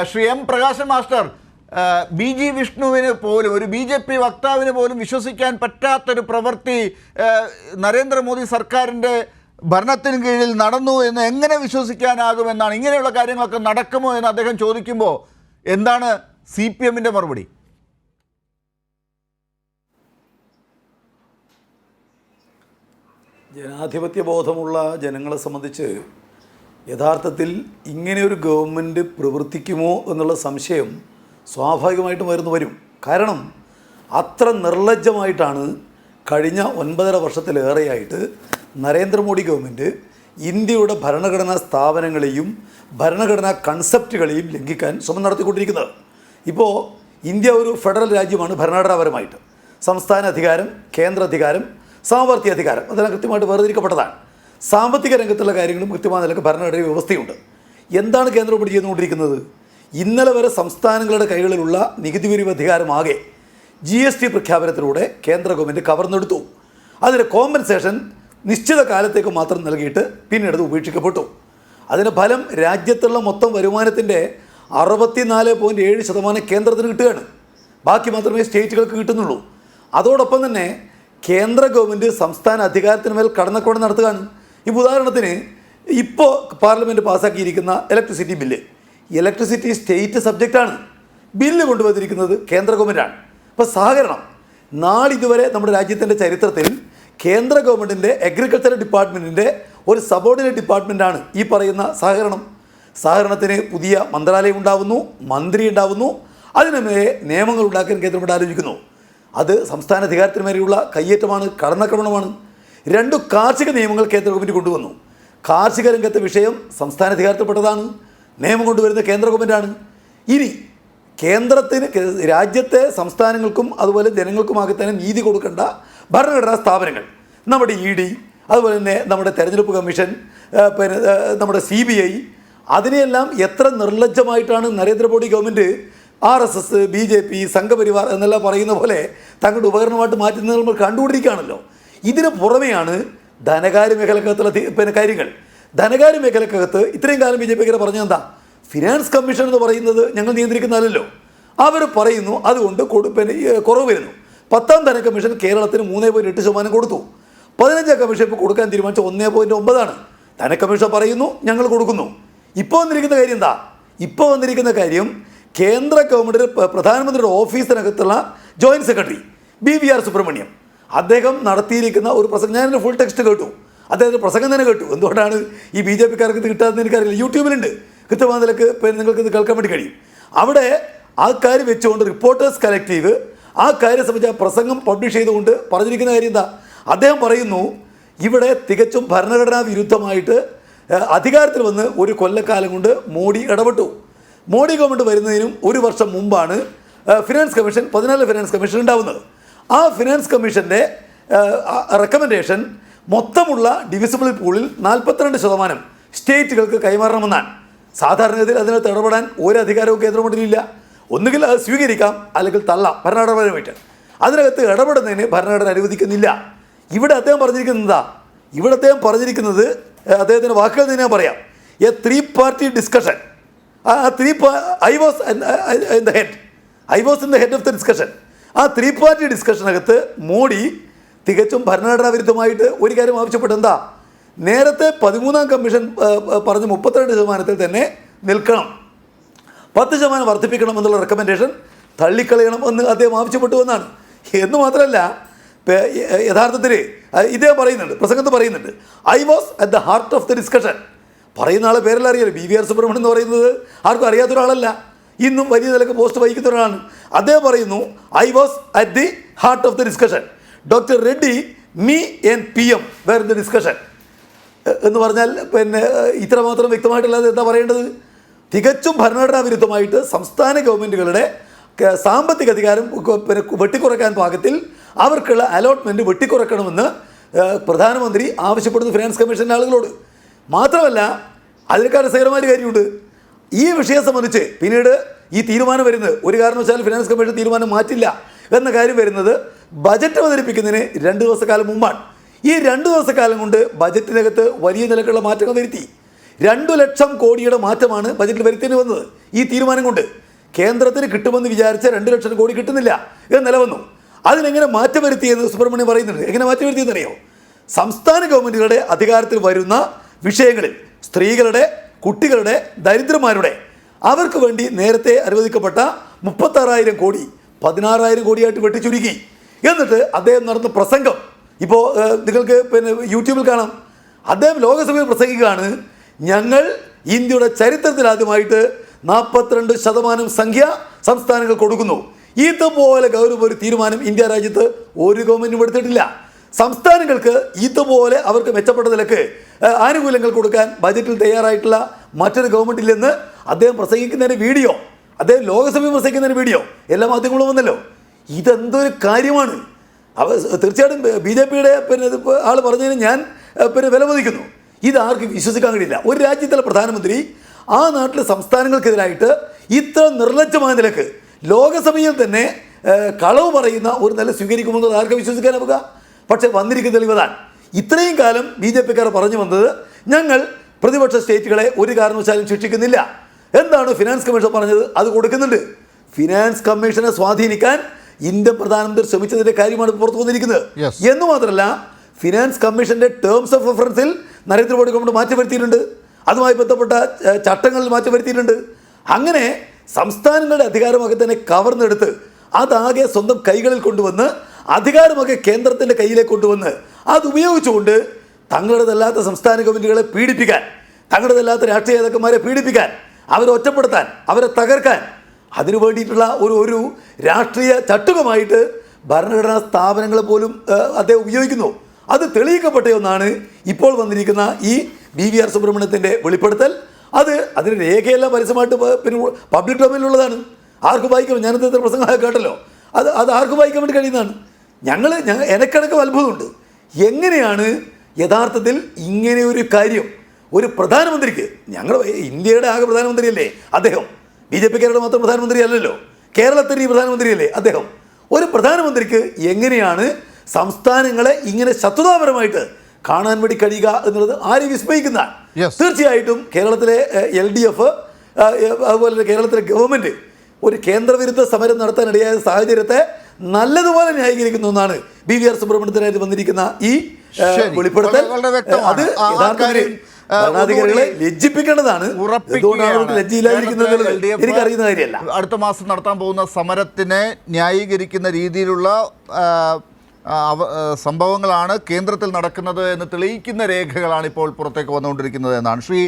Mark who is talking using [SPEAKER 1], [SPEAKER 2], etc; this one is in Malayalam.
[SPEAKER 1] Shri M Prakashan master, B G വിഷ്ണുവിന് പോലും, ഒരു BJP വക്താവിന് പോലും വിശ്വസിക്കാൻ പറ്റാത്തൊരു പ്രവൃത്തി നരേന്ദ്രമോദി സർക്കാരിൻ്റെ ഭരണത്തിന് കീഴിൽ നടന്നു എന്ന് എങ്ങനെ വിശ്വസിക്കാനാകുമെന്നാണ്, ഇങ്ങനെയുള്ള കാര്യങ്ങളൊക്കെ നടക്കുമോ എന്ന് അദ്ദേഹം ചോദിക്കുമ്പോൾ എന്താണ് CPMൻ്റെ മറുപടി?
[SPEAKER 2] ജനാധിപത്യ ബോധമുള്ള ജനങ്ങളെ സംബന്ധിച്ച് യഥാർത്ഥത്തിൽ ഇങ്ങനെയൊരു ഗവൺമെൻറ് പ്രവർത്തിക്കുമോ എന്നുള്ള സംശയം സ്വാഭാവികമായിട്ടും വരും. കാരണം അത്ര നിർലജ്ജമായിട്ടാണ് കഴിഞ്ഞ 9.5 വർഷത്തിലേറെയായിട്ട് നരേന്ദ്രമോദി ഗവൺമെൻറ് ഇന്ത്യയുടെ ഭരണഘടനാ സ്ഥാപനങ്ങളെയും ഭരണഘടനാ കൺസെപ്റ്റുകളെയും ലംഘിക്കാൻ ശ്രമം നടത്തിക്കൊണ്ടിരിക്കുന്നത്. ഇപ്പോൾ ഇന്ത്യ ഒരു ഫെഡറൽ രാജ്യമാണ് ഭരണഘടനാപരമായിട്ട്. സംസ്ഥാന അധികാരം, കേന്ദ്ര അധികാരം, സാമർത്ഥ്യ അധികാരം അതെല്ലാം കൃത്യമായിട്ട് വേർതിരിക്കപ്പെട്ടതാണ്. സാമ്പത്തിക രംഗത്തുള്ള കാര്യങ്ങളും കൃത്യമായ നിലക്ക് ഭരണഘടന വ്യവസ്ഥയുണ്ട്. എന്താണ് കേന്ദ്രം ഇപ്പോൾ ചെയ്തുകൊണ്ടിരിക്കുന്നത്? ഇന്നലെ വരെ സംസ്ഥാനങ്ങളുടെ കൈകളിലുള്ള നികുതി പിരിവ് അധികാരമാകെ GST പ്രഖ്യാപനത്തിലൂടെ കേന്ദ്ര ഗവൺമെൻറ് കവർന്നെടുത്തു. അതിന് കോമ്പൻസേഷൻ നിശ്ചിത കാലത്തേക്ക് മാത്രം നൽകിയിട്ട് പിന്നീട് അത് ഉപേക്ഷിക്കപ്പെട്ടു. അതിന് ഫലം രാജ്യത്തുള്ള മൊത്തം വരുമാനത്തിൻ്റെ 64.7% കേന്ദ്രത്തിന് കിട്ടുകയാണ്. ബാക്കി മാത്രമേ സ്റ്റേറ്റുകൾക്ക് കിട്ടുന്നുള്ളൂ. അതോടൊപ്പം തന്നെ കേന്ദ്ര ഗവൺമെൻറ് സംസ്ഥാന അധികാരത്തിന് മേൽ കടന്നക്കോടം നടത്തുകയാണ്. ഇപ്പോൾ ഉദാഹരണത്തിന് ഇപ്പോൾ പാർലമെൻറ്റ് പാസ്സാക്കിയിരിക്കുന്ന ഇലക്ട്രിസിറ്റി ബില്ല്, ഇലക്ട്രിസിറ്റി സ്റ്റേറ്റ് സബ്ജക്റ്റാണ്. ബില്ല് കൊണ്ടുവന്നിരിക്കുന്നത് കേന്ദ്ര ഗവൺമെൻറ്റാണ്. ഇപ്പോൾ സഹകരണം നാളിതുവരെ നമ്മുടെ രാജ്യത്തിൻ്റെ ചരിത്രത്തിൽ കേന്ദ്ര ഗവൺമെൻറ്റിൻ്റെ അഗ്രികൾച്ചറൽ ഡിപ്പാർട്ട്മെൻറ്റിൻ്റെ ഒരു സബോർഡിനേറ്റ് ഡിപ്പാർട്ട്മെൻറ്റാണ് ഈ പറയുന്ന സഹകരണം. സഹകരണത്തിന് പുതിയ മന്ത്രാലയം ഉണ്ടാവുന്നു, മന്ത്രി ഉണ്ടാവുന്നു, അതിനുമേലെ നിയമങ്ങൾ ഉണ്ടാക്കാൻ കേന്ദ്ര ഗവൺമെൻറ് ആലോചിക്കുന്നു. അത് സംസ്ഥാന അധികാരത്തിന് മേലെയുള്ള കയ്യേറ്റമാണ്, കടന്നാക്രമണമാണ്. 2 കാർഷിക നിയമങ്ങൾ കേന്ദ്ര ഗവൺമെൻറ് കൊണ്ടുവന്നു. കാർഷിക രംഗത്തെ വിഷയം സംസ്ഥാന അധികാരത്തിൽപ്പെട്ടതാണ്, നിയമം കൊണ്ടുവരുന്ന കേന്ദ്ര ഗവൺമെൻറ്റാണ്. ഇനി കേന്ദ്രത്തിന്, രാജ്യത്തെ സംസ്ഥാനങ്ങൾക്കും അതുപോലെ ജനങ്ങൾക്കുമാകെ തന്നെ നീതി കൊടുക്കേണ്ട ഭരണഘടനാ സ്ഥാപനങ്ങൾ, നമ്മുടെ ED, അതുപോലെ തന്നെ നമ്മുടെ തെരഞ്ഞെടുപ്പ് കമ്മീഷൻ, പിന്നെ നമ്മുടെ CBI, അതിനെയെല്ലാം എത്ര നിർലജ്ജമായിട്ടാണ് Narendra Modi government RSS, BJP, Sangh Parivar എന്നെല്ലാം പറയുന്ന പോലെ തങ്ങളുടെ ഉപകരണമായിട്ട് മാറ്റുന്നത് നമ്മൾ കണ്ടുകൊണ്ടിരിക്കുകയാണല്ലോ. ഇതിന് പുറമെയാണ് ധനകാര്യ മേഖലക്കകത്തുള്ള കാര്യങ്ങൾ. ധനകാര്യ മേഖലക്കകത്ത് ഇത്രയും കാലം BJP പറഞ്ഞത് എന്താ? ഫിനാൻസ് കമ്മീഷൻ എന്ന് പറയുന്നത് ഞങ്ങൾ നിയന്ത്രിക്കുന്നതല്ലോ. അവർ പറയുന്നു അതുകൊണ്ട് കുറവ് വരുന്നു. 10ാം ധന കമ്മീഷൻ കേരളത്തിന് 3.8% കൊടുത്തു. 15ാം കമ്മീഷൻ ഇപ്പോൾ കൊടുക്കാൻ തീരുമാനിച്ച 1.9 ധനക്കമ്മീഷൻ പറയുന്നു ഞങ്ങൾ കൊടുക്കുന്നു. ഇപ്പോൾ വന്നിരിക്കുന്ന കാര്യം എന്താ? ഇപ്പോൾ വന്നിരിക്കുന്ന കാര്യം കേന്ദ്ര ഗവൺമെൻറ് പ്രധാനമന്ത്രിയുടെ ഓഫീസിനകത്തുള്ള ജോയിൻറ്റ് സെക്രട്ടറി BVR സുബ്രഹ്മണ്യം അദ്ദേഹം നടത്തിയിരിക്കുന്ന ഒരു പ്രസംഗം, ഞാനതിൻ്റെ ഫുൾ ടെക്സ്റ്റ് കേട്ടു, അദ്ദേഹത്തിൻ്റെ പ്രസംഗം തന്നെ കേട്ടു. എന്തുകൊണ്ടാണ് ഈ BJP-ക്കാർക്ക് ഇത് കിട്ടാതെന്ന് എനിക്കറിയില്ല. യൂട്യൂബിലുണ്ട്, കൃത്യമായ നിലക്ക് നിങ്ങൾക്ക് ഇത് കേൾക്കാൻ വേണ്ടി കഴിയും. അവിടെ ആ കാര്യം വെച്ചുകൊണ്ട് റിപ്പോർട്ടേഴ്സ് കളക്റ്റീവ് ആ കാര്യം സംബന്ധിച്ച് ആ പ്രസംഗം പബ്ലിഷ് ചെയ്തുകൊണ്ട് പറഞ്ഞിരിക്കുന്ന കാര്യം എന്താ? അദ്ദേഹം പറയുന്നു ഇവിടെ തികച്ചും ഭരണഘടനാ വിരുദ്ധമായിട്ട് അധികാരത്തിൽ വന്ന് ഒരു കൊല്ലക്കാലം കൊണ്ട് മോഡി ഇടപെട്ടു. മോഡി ഗവൺമെൻറ് വരുന്നതിനും 1 വർഷം മുമ്പാണ് ഫിനാൻസ് കമ്മീഷൻ, 14 ഫിനാൻസ് കമ്മീഷൻ ഉണ്ടാവുന്നത്. ആ ഫിനാൻസ് കമ്മീഷൻ്റെ റെക്കമെൻഡേഷൻ മൊത്തമുള്ള ഡിവിസിബിൾ പൂളിൽ 42% സ്റ്റേറ്റുകൾക്ക് കൈമാറണമെന്നാണ്. സാധാരണഗതിയിൽ അതിനകത്ത് ഇടപെടാൻ ഒരു അധികാരവും കേന്ദ്ര ഗവൺമെൻറ്റിനില്ല. ഒന്നുകിൽ അത് സ്വീകരിക്കാം, അല്ലെങ്കിൽ തള്ളാം ഭരണഘടനാപരമായിട്ട്. അതിനകത്ത് ഇടപെടുന്നതിന് ഭരണഘടന അനുവദിക്കുന്നില്ല. ഇവിടെ അദ്ദേഹം പറഞ്ഞിരിക്കുന്നത് എന്താ? ഇവിടെ അദ്ദേഹം പറഞ്ഞിരിക്കുന്നത്, അദ്ദേഹത്തിൻ്റെ വാക്കുകൾ തന്നെ ഞാൻ പറയാം, A 3-party discussion. I was in the head of the discussion. ആ 3-party ഡിസ്കഷനകത്ത് മോഡി തികച്ചും ഭരണഘടനാ വിരുദ്ധമായിട്ട് ഒരു കാര്യം ആവശ്യപ്പെട്ടത് എന്താ? നേരത്തെ 13ാം കമ്മീഷൻ പറഞ്ഞ 32% തന്നെ നിൽക്കണം, 10% വർദ്ധിപ്പിക്കണം എന്നുള്ള റെക്കമെൻഡേഷൻ തള്ളിക്കളയണം എന്ന് അദ്ദേഹം ആവശ്യപ്പെട്ടു എന്നാണ്. എന്ന് മാത്രമല്ല, യഥാർത്ഥത്തിൽ ഇദ്ദേഹം പറയുന്നുണ്ട്, പ്രസംഗത്ത് പറയുന്നുണ്ട്, I was at the heart of the discussion. പറയുന്ന ആളെ പേരെല്ലാം അറിയാലോ, BVR സുബ്രഹ്മണ്യം എന്ന് പറയുന്നത് ആർക്കും അറിയാത്ത ഒരാളല്ല, ഇന്നും വലിയ നിലക്ക് പോസ്റ്റ് വഹിക്കുന്ന ഒരാളാണ്. അദ്ദേഹം പറയുന്നു I was at the heart of the discussion. Dr. Reddy, me and PM were in the discussion എന്ന് പറഞ്ഞാൽ പിന്നെ ഇത്രമാത്രം വ്യക്തമായിട്ടല്ലാതെ എന്താ പറയേണ്ടത്? തികച്ചും ഭരണഘടനാ വിരുദ്ധമായിട്ട് സംസ്ഥാന ഗവൺമെൻറ്റുകളുടെ സാമ്പത്തിക അധികാരം വെട്ടിക്കുറയ്ക്കാൻ പാകത്തിൽ അവർക്കുള്ള അലോട്ട്മെൻറ്റ് വെട്ടിക്കുറയ്ക്കണമെന്ന് പ്രധാനമന്ത്രി ആവശ്യപ്പെടുന്നു ഫിനാൻസ് കമ്മീഷൻ്റെ ആളുകളോട്. മാത്രമല്ല, അതിനേക്കാൾ രസകരമായ കാര്യമുണ്ട്. ഈ വിഷയം സംബന്ധിച്ച് പിന്നീട് ഈ തീരുമാനം വരുന്നത്, ഒരു കാരണവശാലും ഫിനാൻസ് കമ്മീഷൻ തീരുമാനം മാറ്റില്ല എന്ന കാര്യം വരുന്നത് ബജറ്റ് അവതരിപ്പിക്കുന്നതിന് 2 ദിവസക്കാലം മുമ്പാണ്. ഈ 2 ദിവസക്കാലം കൊണ്ട് ബജറ്റിനകത്ത് വലിയ നിലക്കുള്ള മാറ്റങ്ങൾ വരുത്തി. 2 ലക്ഷം കോടിയുടെ മാറ്റമാണ് ബജറ്റിൽ വരുത്തേണ്ടി വന്നത്. ഈ തീരുമാനം കൊണ്ട് കേന്ദ്രത്തിന് കിട്ടുമെന്ന് വിചാരിച്ച 2 ലക്ഷം കോടി കിട്ടുന്നില്ല എന്ന് നിലവന്നു. അതിനെങ്ങനെ മാറ്റം വരുത്തിയെന്ന് സുബ്രഹ്മണ്യം പറയുന്നുണ്ട്. എങ്ങനെ മാറ്റം വരുത്തിയെന്നറിയോ? സംസ്ഥാന ഗവൺമെൻറ്റുകളുടെ അധികാരത്തിൽ വരുന്ന വിഷയങ്ങളിൽ സ്ത്രീകളുടെ, കുട്ടികളുടെ, ദരിദ്രന്മാരുടെ അവർക്ക് വേണ്ടി നേരത്തെ അനുവദിക്കപ്പെട്ട 36,000 കോടി 16,000 കോടിയായിട്ട് വെട്ടിച്ചുരുക്കി. എന്നിട്ട് അദ്ദേഹം നടന്ന പ്രസംഗം ഇപ്പോൾ നിങ്ങൾക്ക് യൂട്യൂബിൽ കാണാം. അദ്ദേഹം ലോകസഭയിൽ പ്രസംഗിക്കുകയാണ്, ഞങ്ങൾ ഇന്ത്യയുടെ ചരിത്രത്തിൽ ആദ്യമായിട്ട് 42% സംഖ്യ സംസ്ഥാനങ്ങൾ കൊടുക്കുന്നു. ഇതുപോലെ ഗൗരവ ഒരു തീരുമാനം ഇന്ത്യ രാജ്യത്ത് ഒരു ഗവൺമെൻറ്റും എടുത്തിട്ടില്ല. സംസ്ഥാനങ്ങൾക്ക് ഇതുപോലെ അവർക്ക് മെച്ചപ്പെട്ട നിലക്ക് ആനുകൂല്യങ്ങൾ കൊടുക്കാൻ ബജറ്റിൽ തയ്യാറായിട്ടുള്ള മറ്റൊരു ഗവൺമെൻറ് ഇല്ലെന്ന് അദ്ദേഹം പ്രസംഗിക്കുന്നതിൻ്റെ വീഡിയോ, അദ്ദേഹം ലോകസഭയിൽ പ്രസംഗിക്കുന്നതിന് വീഡിയോ എല്ലാ മാധ്യമങ്ങളും വന്നല്ലോ. ഇതെന്തൊരു കാര്യമാണ്. തീർച്ചയായിട്ടും BJPയുടെ ആൾ പറഞ്ഞതിന് ഞാൻ വിലമതിക്കുന്നു. ഇതാർക്കും വിശ്വസിക്കാൻ കഴിയില്ല. ഒരു രാജ്യത്തിലെ പ്രധാനമന്ത്രി ആ നാട്ടിലെ സംസ്ഥാനങ്ങൾക്കെതിരായിട്ട് ഇത്ര നിർലജ്ജമായ നിലക്ക് ലോകസഭയിൽ തന്നെ കളവ് പറയുന്ന ഒരു നില സ്വീകരിക്കുമെന്നത് ആർക്കും വിശ്വസിക്കാനാവുക? പക്ഷേ വന്നിരിക്കുന്ന തെളിവതാണ്. ഇത്രയും കാലം BJPക്കാർ പറഞ്ഞു വന്നത് ഞങ്ങൾ പ്രതിപക്ഷ സ്റ്റേറ്റുകളെ ഒരു കാരണവശാലും ശിക്ഷിക്കുന്നില്ല. എന്താണ് ഫിനാൻസ് കമ്മീഷൻ പറഞ്ഞത്? അത് കൊടുക്കുന്നുണ്ട്. ഫിനാൻസ് കമ്മീഷനെ സ്വാധീനിക്കാൻ ഇന്ത്യൻ പ്രധാനമന്ത്രി ശ്രമിച്ചതിൻ്റെ കാര്യമാണ് പുറത്തു വന്നിരിക്കുന്നത്. എന്ന് മാത്രമല്ല, ഫിനാൻസ് കമ്മീഷൻ്റെ ടേംസ് ഓഫ് റെഫറൻസിൽ നരേന്ദ്രമോദി ഗവൺമെൻറ് മാറ്റം വരുത്തിയിട്ടുണ്ട്. അതുമായി ബന്ധപ്പെട്ട ചട്ടങ്ങളിൽ മാറ്റം വരുത്തിയിട്ടുണ്ട്. അങ്ങനെ സംസ്ഥാനങ്ങളുടെ അധികാരമൊക്കെ തന്നെ കവർന്നെടുത്ത് അതാകെ സ്വന്തം കൈകളിൽ കൊണ്ടുവന്ന് അധികാരമൊക്കെ കേന്ദ്രത്തിൻ്റെ കയ്യിലേക്ക് കൊണ്ടുവന്ന് അതുപയോഗിച്ചുകൊണ്ട് തങ്ങളുടേതല്ലാത്ത സംസ്ഥാന ഗവൺമെൻറ്റുകളെ പീഡിപ്പിക്കാൻ, തങ്ങളുടേതല്ലാത്ത രാഷ്ട്രീയ നേതാക്കന്മാരെ പീഡിപ്പിക്കാൻ, അവരെ ഒറ്റപ്പെടുത്താൻ, അവരെ തകർക്കാൻ, അതിനു വേണ്ടിയിട്ടുള്ള ഒരു രാഷ്ട്രീയ ചട്ടുകമായിട്ട് ഭരണഘടനാ സ്ഥാപനങ്ങളെ പോലും അദ്ദേഹം ഉപയോഗിക്കുന്നു. അത് തെളിയിക്കപ്പെട്ട ഒന്നാണ് ഇപ്പോൾ വന്നിരിക്കുന്ന ഈ BVR സുബ്രഹ്മണ്യത്തിൻ്റെ വെളിപ്പെടുത്തൽ. അതിന് രേഖയെല്ലാം പരസ്യമായിട്ട് പബ്ലിക് ഡൊമൈനിലുള്ളതാണ്. ആർക്കും വായിക്കാം. ഞാനത് ഇത്ര പ്രസംഗങ്ങളൊക്കെ കേട്ടല്ലോ. അത് ആർക്കും വായിക്കാൻ വേണ്ടി കഴിയുന്നതാണ്. എനക്കടക്കം അത്ഭുതമുണ്ട്. എങ്ങനെയാണ് യഥാർത്ഥത്തിൽ ഇങ്ങനെ ഒരു കാര്യം ഒരു പ്രധാനമന്ത്രിക്ക്, ഞങ്ങൾ ഇന്ത്യയുടെ ആകെ പ്രധാനമന്ത്രിയല്ലേ അദ്ദേഹം, BJPക്കാരുടെ മാത്രം പ്രധാനമന്ത്രി അല്ലല്ലോ, കേരളത്തിൻ്റെ പ്രധാനമന്ത്രിയല്ലേ അദ്ദേഹം, ഒരു പ്രധാനമന്ത്രിക്ക് എങ്ങനെയാണ് സംസ്ഥാനങ്ങളെ ഇങ്ങനെ ശത്രുതാപരമായിട്ട് കാണാൻ വേണ്ടി കഴിയുക എന്നുള്ളത് ആരെയും വിസ്മയിക്കുന്നതാണ്. തീർച്ചയായിട്ടും കേരളത്തിലെ LDF അതുപോലെ കേരളത്തിലെ ഗവൺമെൻറ് ഒരു കേന്ദ്രവിരുദ്ധ സമരം നടത്താനിടയായ സാഹചര്യത്തെ നല്ലതുപോലെ ന്യായീകരിക്കുന്നു എന്നാണ് BVR സുബ്രഹ്മണ്യത്തിനായിട്ട് വന്നിരിക്കുന്ന ഈ വെളിപ്പെടുത്തൽ. അത് ഭരണാധികാരികളെ ലജ്ജിപ്പിക്കേണ്ടതാണ്. ലജ്ജയില്ലാതിരിക്കുന്നത് എനിക്കറിയുന്ന കാര്യമല്ല.
[SPEAKER 1] അടുത്ത മാസം നടത്താൻ പോകുന്ന സമരത്തിനെ ന്യായീകരിക്കുന്ന രീതിയിലുള്ള സംഭവങ്ങളാണ് കേന്ദ്രത്തിൽ നടക്കുന്നത് എന്ന് തെളിയിക്കുന്ന രേഖകളാണ് ഇപ്പോൾ പുറത്തേക്ക് വന്നുകൊണ്ടിരിക്കുന്നത് എന്നാണ് ശ്രീ